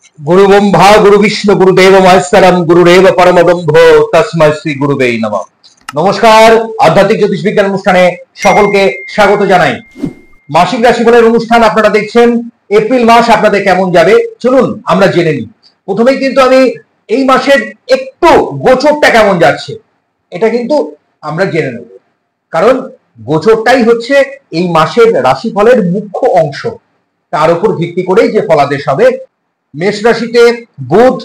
गुरु ब्रह्मा गुरु विष्णु गुरुदेव महेश्वरम गुरुदेव परम ब्रह्म तस्मै श्री गुरुवे नमः। नमस्कार, आध्यात्मिक ज्योतिष विज्ञान অনুষ্ঠানে সকলকে স্বাগত জানাই। মাসিক রাশিফলের অনুষ্ঠান আপনারা দেখছেন। এপ্রিল মাস আপনাদের কেমন যাবে চলুন আমরা জেনে নিই। প্রথমেই কিন্তু আমি এই মাসের একটু গোচরটা কেমন যাচ্ছে এটা কিন্তু আমরা জেনে নেব, কারণ গোচরটাই হচ্ছে এই মাসের রাশিফলের মুখ্য অংশ। তার উপর ভিত্তি করেই যে ফলাদেশ হবে। মেষ রাশিতে বুধ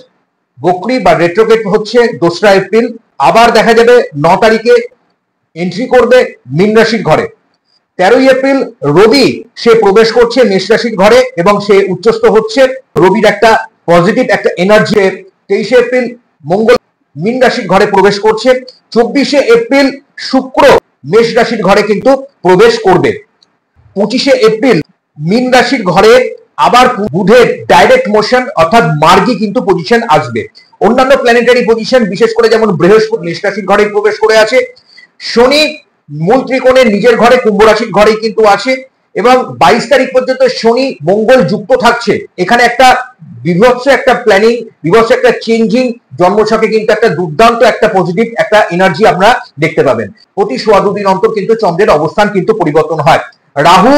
বক্রী বা রেট্রোগেট হচ্ছে 2রা এপ্রিল, আবার দেখা যাবে 9 তারিখে এন্ট্রি করবে মীন রাশির ঘরে। 13ই এপ্রিল রবি সে প্রবেশ করছে মেষ রাশির ঘরে এবং সে উচ্চস্থ হচ্ছে। রবির একটা পজিটিভ একটা এনার্জি। 23শে এপ্রিল মঙ্গল মীন রাশির ঘরে প্রবেশ করছে। 24শে এপ্রিল শুক্র মেষ রাশির ঘরে কিন্তু প্রবেশ করবে। 25শে এপ্রিল মীন রাশির ঘরে আবার বুধের ডাইরেক্ট মোশন অর্থাৎ মার্গী কিন্তু পজিশন আসবে। অন্যান্য প্ল্যানেটারি পজিশন বিশেষ করে যেমন বৃহস্পতি মেষ রাশির ঘরে প্রবেশ করে আছে, শনি মূল ত্রিকোণের নিজের ঘরে কুম্ভ রাশির ঘরেই কিন্তু আছে এবং 22 তারিখ পর্যন্ত শনি মঙ্গল যুক্ত থাকছে। এখানে একটা বিভৎস একটা প্ল্যানিং, বিভৎস একটা চেঞ্জিং জন্মছকে কিন্তু একটা দুর্দান্ত একটা পজিটিভ একটা এনার্জি আপনারা দেখতে পাবেন। প্রতি সোয়া 2 দিন অন্তর কিন্তু চন্দ্রের অবস্থান কিন্তু পরিবর্তন হয়। রাহু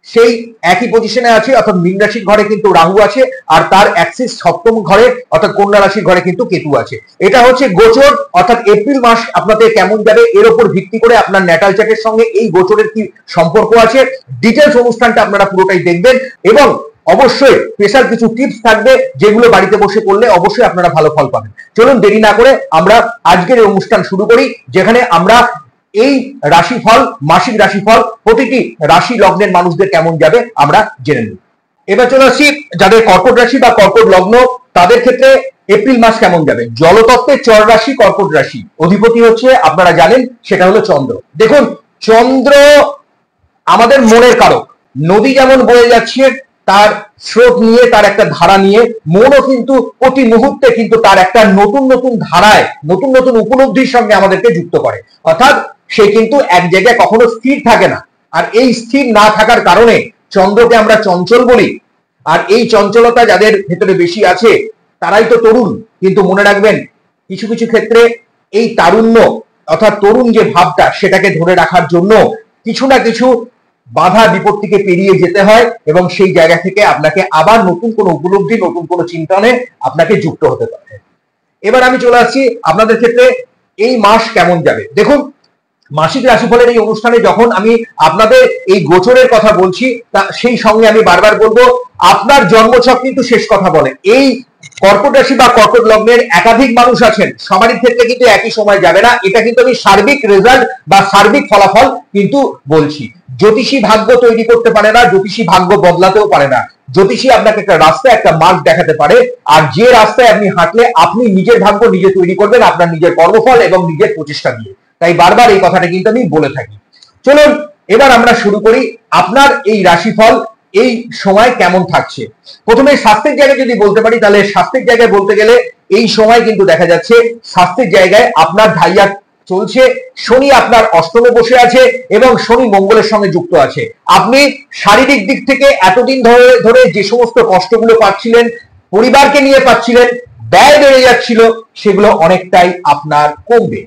সেই একই পজিশনে আছে অর্থাৎ মীন রাশির ঘরে কিন্তু রাহু আছে, আর তার অ্যাক্সিস সপ্তম ঘরে অর্থাৎ কন্যা রাশির ঘরে কিন্তু কেতু আছে। এটা হচ্ছে গোচর, অর্থাৎ এপ্রিল মাস আপনাদের কেমন যাবে এর উপর ভিত্তি করে আপনার ন্যাটাল চার্টের সঙ্গে এই গোচরের কি সম্পর্ক আছে ডিটেলস অনুষ্ঠানটা আপনারা পুরোটাই দেখবেন এবং অবশ্যই স্পেশাল কিছু টিপস থাকবে যেগুলো বাড়িতে বসে করলে অবশ্যই আপনারা ভালো ফল পাবেন। চলুন দেরি না করে আমরা আজকের এই অনুষ্ঠান শুরু করি, যেখানে আমরা এই রাশিফল মাসিক রাশিফল প্রতিটি রাশি লগ্নের মানুষদের কেমন যাবে আমরা জেনে নিই। এবার চলে আসছি যাদের কর্কট রাশি বা কর্কট লগ্ন তাদের ক্ষেত্রে এপ্রিল মাস কেমন যাবে। জলতত্ত্বের চর রাশি কর্কট রাশি, অধিপতি হচ্ছে আপনারা জানেন সেটা হলো চন্দ্র। দেখুন চন্দ্র আমাদের মনের কারক। নদী যেমন বয়ে যাচ্ছে তার স্রোত নিয়ে, তার একটা ধারা নিয়ে, মনও কিন্তু প্রতি মুহূর্তে কিন্তু তার একটা নতুন নতুন ধারায় নতুন নতুন উপলব্ধির সঙ্গে আমাদেরকে যুক্ত করে। অর্থাৎ সে কিন্তু এক জায়গায় কখনো স্থির থাকে না, আর এই স্থির না থাকার কারণে চন্দ্রকে আমরা চঞ্চল বলি। আর এই চঞ্চলতা যাদের ভেতরে বেশি আছে তারাই তো তরুণ। কিন্তু মনে রাখবেন কিছু কিছু ক্ষেত্রে এই তারুণ্য অর্থাৎ তরুণ যে ভাবটা সেটাকে ধরে রাখার জন্য কিছু না কিছু বাধা বিপত্তিকে পেরিয়ে যেতে হয় এবং সেই জায়গা থেকে আপনাকে আবার নতুন কোনো উপলব্ধি নতুন কোনো চিন্তনে আপনাকে যুক্ত হতে পারে। এবার আমি চলে আসছি আপনাদের ক্ষেত্রে এই মাস কেমন যাবে। দেখুন মাসিক রাশিফলের এই অনুষ্ঠানে যখন আমি আপনাদের এই গোচরের কথা বলছি তা সেই সঙ্গে আমি বারবার বলবো আপনার জন্মছক কিন্তু শেষ কথা বলে। এই কর্কট রাশি বা কর্কট লগ্নের একাধিক মানুষ আছেন, সবারই ক্ষেত্রে কিন্তু একই সময় যাবে না। এটা কিন্তু আমি সার্বিক রেজাল্ট বা সার্বিক ফলাফল কিন্তু বলছি। জ্যোতিষী ভাগ্য তৈরি করতে পারে না, জ্যোতিষী ভাগ্য বদলাতেও পারে না। জ্যোতিষী আপনাকে একটা রাস্তা একটা মার্গ দেখাতে পারে, আর যে রাস্তায় আপনি হাঁটলে আপনি নিজের ভাগ্য নিজে তৈরি করবেন আপনার নিজের কর্মফল এবং নিজের প্রচেষ্টা দিয়ে। তাই বারবার এই কথাটা কিন্তু আমি বলে থাকি। চলুন এবার আমরা শুরু করি আপনার এই রাশিফল এই সময় কেমন থাকছে। প্রথমে স্বাস্থ্যের জায়গায় যদি বলতে পারি তাহলে স্বাস্থ্যের জায়গায় বলতে গেলে এই সময় কিন্তু দেখা যাচ্ছে স্বাস্থ্যের জায়গায় আপনার ঢাইয়া চলছে। শনি আপনার অষ্টমে বসে আছে এবং শনি মঙ্গলের সঙ্গে যুক্ত আছে। আপনি শারীরিক দিক থেকে এতদিন ধরে যে সমস্ত কষ্টগুলো পাচ্ছিলেন, পরিবারকে নিয়ে পাচ্ছিলেন, ব্যয় বেড়ে যাচ্ছিল, সেগুলো অনেকটাই আপনার কমবে।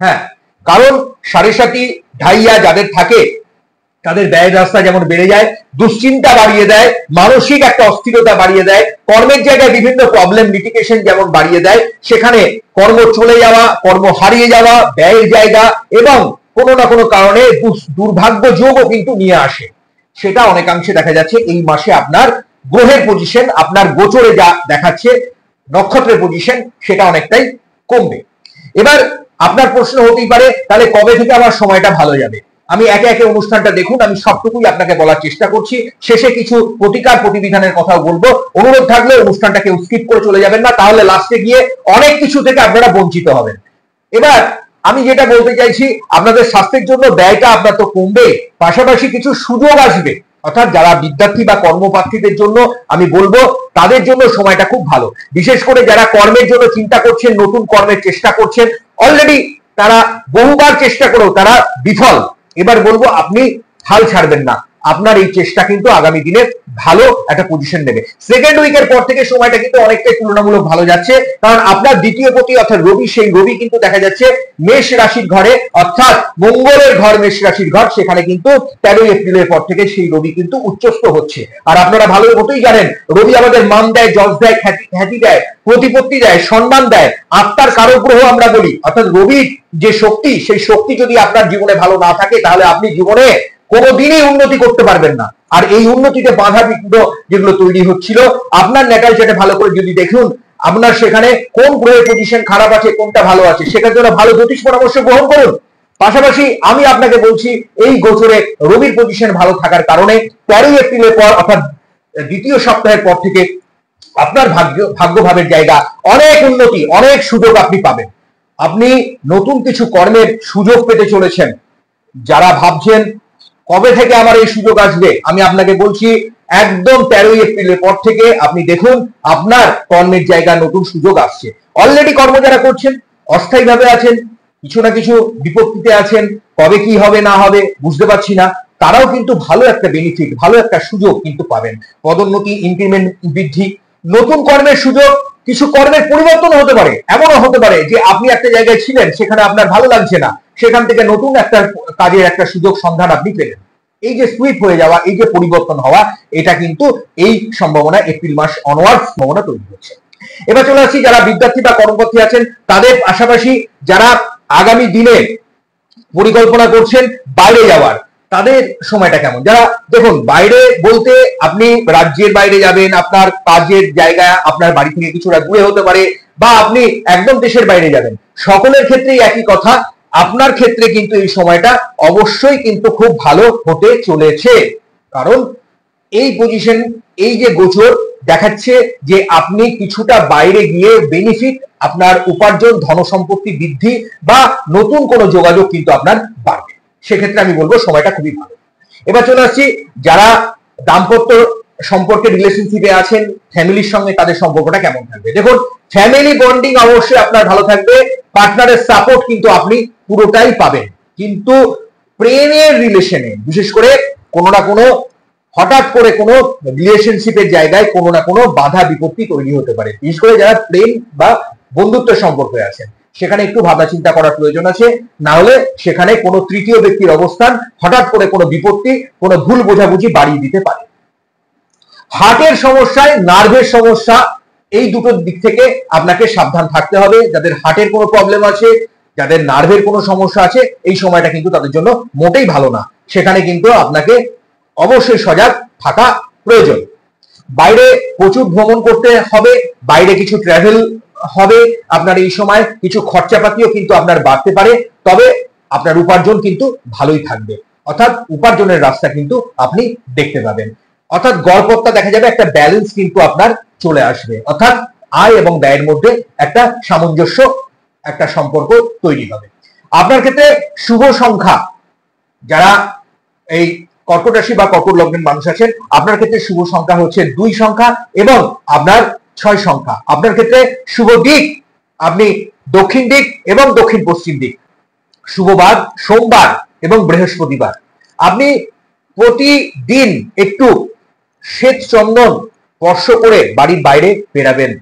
হ্যাঁ, কারণ 7.5 ঢাইয়া যাদের থাকে তাদের ব্যয় রাস্তা যেমন বেড়ে যায়, দুশ্চিন্তা বাড়িয়ে দেয়, মানসিক একটা অস্থিরতা বাড়িয়ে দেয়, কর্মের জায়গায় বিভিন্ন প্রবলেম লিটিগেশন যেমন বাড়িয়ে দেয়, সেখানে কর্ম চলে যাওয়া, কর্ম হারিয়ে যাওয়া, ব্যয়ের জায়গা এবং কোনো না কোনো কারণে দুর্ভাগ্য যোগও কিন্তু নিয়ে আসে। সেটা অনেকাংশে দেখা যাচ্ছে এই মাসে আপনার গ্রহের পজিশন আপনার গোচরে যা দেখাচ্ছে নক্ষত্রের পজিশন সেটা অনেকটাই কমবে। এবার আপনার প্রশ্ন হতেই পারে তাহলে কবে থেকে আমার সময়টা ভালো যাবে। আমি একে একে অনুষ্ঠানটা দেখুন, আমি সবটুকুই আপনাকে বলার চেষ্টা করছি। শেষে কিছু প্রতিকার প্রতিবিধানের কথাও বলবো। অনুরোধ থাকলে অনুষ্ঠানটা কেউ স্কিপ করে চলে যাবেন না, তাহলে লাস্টে গিয়ে অনেক কিছু থেকে আপনারা বঞ্চিত হবেন। এবার আমি যেটা বলতে চাইছি আপনাদের স্বাস্থ্যের জন্য ব্যয়টা আপনার তো কমবে, পাশাপাশি কিছু সুযোগ আসবে। অর্থাৎ যারা বিদ্যার্থী বা কর্মপ্রার্থীদের জন্য আমি বলবো তাদের জন্য সময়টা খুব ভালো। বিশেষ করে যারা কর্মের জন্য চিন্তা করছেন, নতুন কর্মের চেষ্টা করছেন, অলরেডি তারা বহুবার চেষ্টা করেও তারা বিফল, এবার বলবো আপনি হাল ছাড়বেন না। আপনার এই চেষ্টা কিন্তু আগামী দিনে ভালো একটা পজিশন দেবে। সেকেন্ড উইকের পর থেকে সময়টা কিন্তু অনেকটাই তুলনামূলক ভালো যাচ্ছে, কারণ আপনার দ্বিতীয় পতি অর্থাৎ রবি, সেই রবি কিন্তু দেখা যাচ্ছে মেষ রাশির ঘরে, অর্থাৎ মঙ্গলের ঘর মেষ রাশির ঘর, সেখানে কিন্তু 13 এপ্রিলের পর থেকে সেই রবি কিন্তু উচ্চস্থ হচ্ছে। আর আপনারা ভালো মতোই জানেন রবি আমাদের মান দেয়, যশ দেয়, খ্যাতি দেয়, প্রতিপত্তি দেয়, সম্মান দেয়, আত্মার কারক গ্রহ আমরা বলি। অর্থাৎ রবির যে শক্তি, সেই শক্তি যদি আপনার জীবনে ভালো না থাকে তাহলে আপনি জীবনে কোনোদিনই উন্নতি করতে পারবেন না। আর এই উন্নতিতে বাধা বিঘ্ন যেগুলো তৈরি হচ্ছিল, আপনার ন্যাটাল চার্টে ভালো করে যদি দেখুন আপনার সেখানে কোন গ্রহের পজিশন খারাপ আছে, কোনটা ভালো আছে, সেটার জন্য ভালো জ্যোতিষ পরামর্শ গ্রহণ করুন। পাশাপাশি আমি আপনাকে বলছি এই গোচরে রবির পজিশন ভালো থাকার কারণে 13 এপ্রিলের পর অর্থাৎ দ্বিতীয় সপ্তাহের পর থেকে আপনার ভাগ্যভাবের জায়গা অনেক উন্নতি, অনেক সুযোগ আপনি পাবেন। আপনি নতুন কিছু কর্মের সুযোগ পেতে চলেছেন। যারা ভাবছেন কবে থেকে আমার এই সুযোগ আসবে, আমি আপনাকে বলছি একদম 13 এপ্রিলের পর থেকে আপনি দেখুন আপনার কর্মের জায়গা নতুন সুযোগ আসছে। অলরেডি কর্ম যারা করছেন, অস্থায়ীভাবে আছেন, কিছু না কিছু বিপত্তিতে আছেন, কবে কি হবে না হবে বুঝতে পারছি না, তারাও কিন্তু ভালো একটা বেনিফিট, ভালো একটা সুযোগ কিন্তু পাবেন। পদোন্নতি, ইনক্রিমেন্ট বৃদ্ধি, নতুন কর্মের সুযোগ, কিছু কর্মের পরিবর্তন হতে পারে। এমনও হতে পারে যে আপনি একটা জায়গায় ছিলেন, সেখানে আপনার ভালো লাগছে না, সেখান থেকে নতুন একটা কাজের একটা সুযোগ সন্ধান আপনি পেলেন। এই যে সুইপ হয়ে যাওয়া, এই যে পরিবর্তন হওয়া, এটা কিন্তু এই সম্ভাবনা এপ্রিল মাস অনওয়ার্ড সম্ভাবনা তৈরি হচ্ছে। এবার চলে আসছি যারা বিদ্যার্থী বা কর্মকর্তী আছেন তাদের, পাশাপাশি যারা আগামী দিনে পরিকল্পনা করছেন বাইরে যাওয়ার, তাদের সময়টা কেমন। যারা দেখুন বাইরে বলতে আপনি রাজ্যের বাইরে যাবেন, আপনার কাজের জায়গা আপনার বাড়ি থেকে কিছুটা দূরে হতে পারে, বা আপনি একদম দেশের বাইরে যাবেন, সকলের ক্ষেত্রেই একই কথা। আপনার ক্ষেত্রে কিন্তু এই সময়টা অবশ্যই কিন্তু খুব ভালো হতে চলেছে, কারণ এই পজিশন, এই যে গোচর দেখাচ্ছে যে আপনি কিছুটা বাইরে গিয়ে বেনিফিট, আপনার উপার্জন, ধনসম্পত্তি বৃদ্ধি বা নতুন কোনো যোগাযোগ কিন্তু আপনার বাড়বে। সেক্ষেত্রে আমি বলবো সময়টা খুবই ভালো। এবার চলে আসছি যারা দাম্পত্য সম্পর্কে রিলেশনশিপে আছেন, ফ্যামিলির সঙ্গে তাদের সম্পর্কটা কেমন থাকবে। দেখুন ফ্যামিলি বন্ডিং অবশ্যই আপনার ভালো থাকবে, পার্টনারের সাপোর্ট কিন্তু আপনি পুরোটাই পাবেন। কিন্তু প্রেমের রিলেশনে বিশেষ করে কোনো না কোনো, হঠাৎ করে কোনো রিলেশনশিপের জায়গায় কোনো না কোনো বাধা বিপত্তি তৈরি হতে পারে। বিশেষ করে যারা প্রেম বা বন্ধুত্ব সম্পর্কে আছেন, সেখানে একটু ভাবনা চিন্তা করার প্রয়োজন আছে, না হলে সেখানে কোনো তৃতীয় ব্যক্তির অবস্থান হঠাৎ করে কোনো বিপত্তি, কোনো ভুল বোঝাবুঝি বাড়িয়ে দিতে পারে। হার্টের সমস্যায়, নার্ভের সমস্যা, এই দুটো দিক থেকে আপনাকে সাবধান থাকতে হবে। যাদের হার্টের কোনো প্রবলেম আছে, যাদের নার্ভের কোনো সমস্যা আছে, এই সময়টা কিন্তু তাদের জন্য মোটেই ভালো না। সেখানে কিন্তু আপনাকে অবশ্যই সজাগ থাকা প্রয়োজন। বাইরে প্রচুর ভ্রমণ করতে হবে, বাইরে কিছু ট্রাভেল হবে আপনার এই সময়, কিছু খরচাপাতিও কিন্তু আপনার বাড়তে পারে, তবে আপনার উপার্জন কিন্তু ভালোই থাকবে, অর্থাৎ উপার্জনের রাস্তা কিন্তু আপনি দেখতে পাবেন। অর্থাৎ গড়পড়তা দেখা যাবে, একটা ব্যালেন্স কিন্তু আপনার চলে আসবে, অর্থাৎ আয় এবং ব্যয়ের মধ্যে একটা সামঞ্জস্য, একটা সম্পর্ক তৈরি হবে। আপনার ক্ষেত্রে শুভ সংখ্যা, যারা এই কর্কট রাশি বা কর্কট লগ্নের মানুষ আছেন, আপনার ক্ষেত্রে শুভ সংখ্যা হচ্ছে 2 সংখ্যা এবং আপনার 6 সংখ্যা। আপনার ক্ষেত্রে শুভ দিক আপনি দক্ষিণ দিক এবং দক্ষিণ পশ্চিম দিক। শুভ বার সোমবার এবং বৃহস্পতিবার। আপনি প্রতিদিন একটু শ্বেত চন্দন স্পর্শ করে বাড়ির বাইরে বেরাবেন।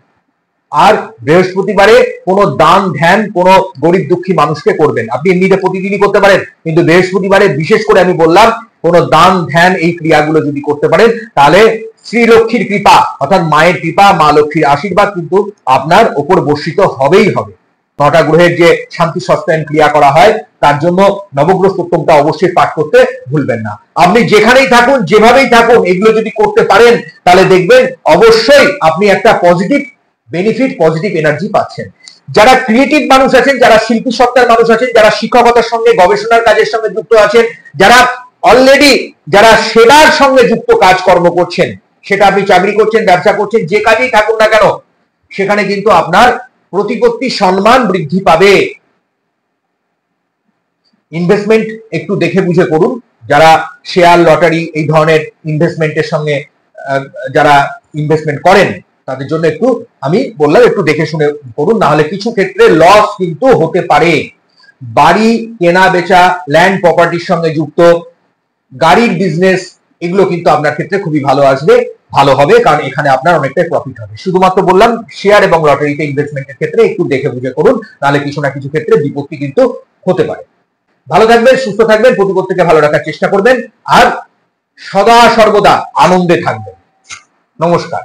আর বৃহস্পতিবারে কোনো দান ধ্যান কোনো গরিব দুঃখী মানুষকে করবেন। আপনি এমনিতে প্রতিদিনই করতে পারেন, কিন্তু বৃহস্পতিবারে বিশেষ করে আমি বললাম কোনো দান ধ্যান এই ক্রিয়াগুলো যদি করতে পারেন, তাহলে শ্রী লক্ষ্মীর কৃপা অর্থাৎ মায়ের কৃপা, মা লক্ষ্মীর আশীর্বাদ কিন্তু আপনার উপর বর্ষিত হবেই হবে। 9টা গ্রহের যে শান্তি সস্তায়ন ক্রিয়া করা হয়, তার জন্য নবগ্রহ স্তোত্রটা অবশ্যই পাঠ করতে ভুলবেন না। আপনি যেখানেই থাকুন, যেভাবেই থাকুন, এগুলো যদি করতে পারেন তাহলে দেখবেন অবশ্যই আপনি একটা পজিটিভ বেনিফিট, পজিটিভ এনার্জি পাচ্ছেন। যারা ক্রিয়েটিভ মানুষ আছেন, যারা শিল্পী সত্তার মানুষ আছেন, যারা শিক্ষকতার সঙ্গে গবেষণার কাজের সঙ্গে যুক্ত আছেন, যারা অলরেডি যারা সেবার সঙ্গে যুক্ত কাজকর্ম করছেন, সেটা আপনি চাকরি করছেন, ব্যবসা করছেন, যে কাজেই থাকুন না কেন, সেখানে কিন্তু আপনার প্রতিপত্তি সম্মান বৃদ্ধি পাবে। ইনভেস্টমেন্ট একটু দেখে বুঝে করুন। যারা শেয়ার, লটারি এই ধরনের ইনভেস্টমেন্টের সঙ্গে যারা ইনভেস্টমেন্ট করেন, তাদের জন্য একটু আমি বললাম একটু দেখে শুনে করুন, না হলে কিছু ক্ষেত্রে লস কিন্তু হতে পারে। বাড়ি কেনা বেচা, ল্যান্ড প্রপার্টির সঙ্গে যুক্ত, গাড়ির বিজনেস, এগুলো কিন্তু আপনার ক্ষেত্রে খুবই ভালো আসবে, ভালো হবে, কারণ এখানে আপনার অনেকটাই প্রফিট হবে। শুধুমাত্র বললাম শেয়ার এবং লটারিতে ইনভেস্টমেন্টের ক্ষেত্রে একটু দেখে বুঝে করুন, নাহলে কিছু না কিছু ক্ষেত্রে বিপত্তি কিন্তু হতে পারে। ভালো থাকবেন, সুস্থ থাকবেন, প্রতিপক্ষকে ভালো রাখার চেষ্টা করবেন, আর সদা সর্বদা আনন্দে থাকবেন। নমস্কার।